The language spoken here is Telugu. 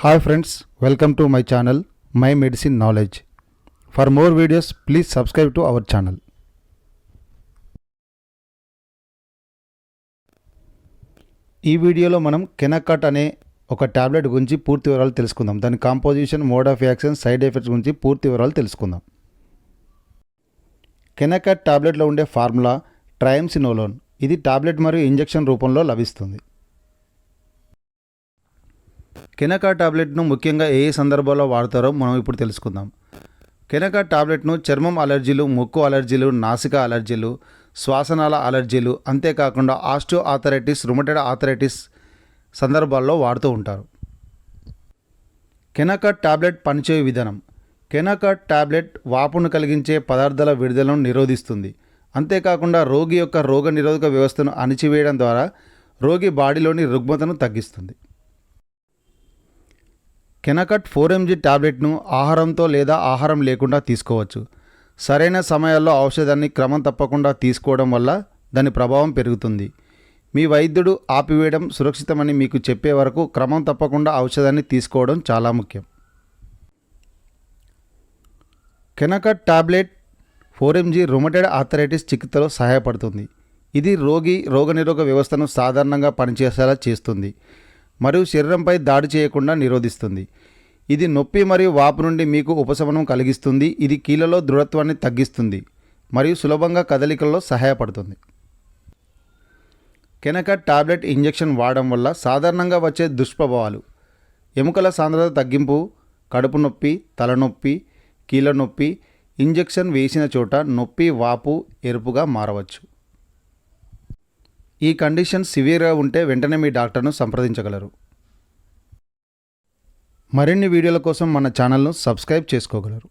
Hi friends, welcome to my channel, My Medicine Knowledge. For more videos, please subscribe to our channel. ఈ వీడియోలో మనం కెనకట్ అనే ఒక టాబ్లెట్ గురించి పూర్తి వివరాలు తెలుసుకుందాం. దాని composition, mode of action, side effects గురించి పూర్తి వివరాలు తెలుసుకుందాం. కెనకట్ టాబ్లెట్లో ఉండే ఫార్ములా ట్రయంసినోలోన్. ఇది టాబ్లెట్ మరియు ఇంజెక్షన్ రూపంలో లభిస్తుంది. కెనకాట్ టాబ్లెట్ను ముఖ్యంగా ఏ సందర్భాల్లో వాడతారో మనం ఇప్పుడు తెలుసుకుందాం. కెనకాట్ టాబ్లెట్ను చర్మం అలర్జీలు, ముక్కు అలర్జీలు, నాసిక అలర్జీలు, శ్వాసనాళ అలర్జీలు, అంతేకాకుండా ఆస్టియో ఆర్థరైటిస్, రుమటైడ్ ఆర్థరైటిస్ సందర్భాల్లో వాడుతూ ఉంటారు. కెనకాట్ టాబ్లెట్ పనిచేయు విధానం. కెనకాట్ టాబ్లెట్ వాపును కలిగించే పదార్థాల విడుదలను నిరోధిస్తుంది. అంతేకాకుండా రోగి యొక్క రోగ నిరోధక వ్యవస్థను అణిచివేయడం ద్వారా రోగి బాడీలోని రుగ్మతను తగ్గిస్తుంది. కెనకట్ 4 mg టాబ్లెట్ను ఆహారంతో లేదా ఆహారం లేకుండా తీసుకోవచ్చు. సరైన సమయాల్లో ఔషధాన్ని క్రమం తప్పకుండా తీసుకోవడం వల్ల దాని ప్రభావం పెరుగుతుంది. మీ వైద్యుడు ఆపివేయడం సురక్షితమని మీకు చెప్పే వరకు క్రమం తప్పకుండా ఔషధాన్ని తీసుకోవడం చాలా ముఖ్యం. కెనకట్ టాబ్లెట్ 4 mg రుమటైడ్ ఆర్థరైటిస్ చికిత్సలో సహాయపడుతుంది. ఇది రోగి రోగనిరోధక వ్యవస్థను సాధారణంగా పనిచేసేలా చేస్తుంది మరియు శరీరంపై దాడి చేయకుండా నిరోధిస్తుంది. ఇది నొప్పి మరియు వాపు నుండి మీకు ఉపశమనం కలిగిస్తుంది. ఇది కీళ్ళలో దృఢత్వాన్ని తగ్గిస్తుంది మరియు సులభంగా కదలికల్లో సహాయపడుతుంది. కెనకట్ టాబ్లెట్ ఇంజెక్షన్ వాడడం వల్ల సాధారణంగా వచ్చే దుష్ప్రభావాలు: ఎముకల సాంద్రత తగ్గింపు, కడుపు నొప్పి, తలనొప్పి, కీళ్ళ నొప్పి, ఇంజెక్షన్ వేసిన చోట నొప్పి, వాపు ఎరుపుగా మారవచ్చు. ఈ కండిషన్ సివియర్గా ఉంటే వెంటనే మీ డాక్టర్ను సంప్రదించగలరు. మరిన్ని వీడియోల కోసం మన ఛానల్ను సబ్స్క్రైబ్ చేసుకోగలరు.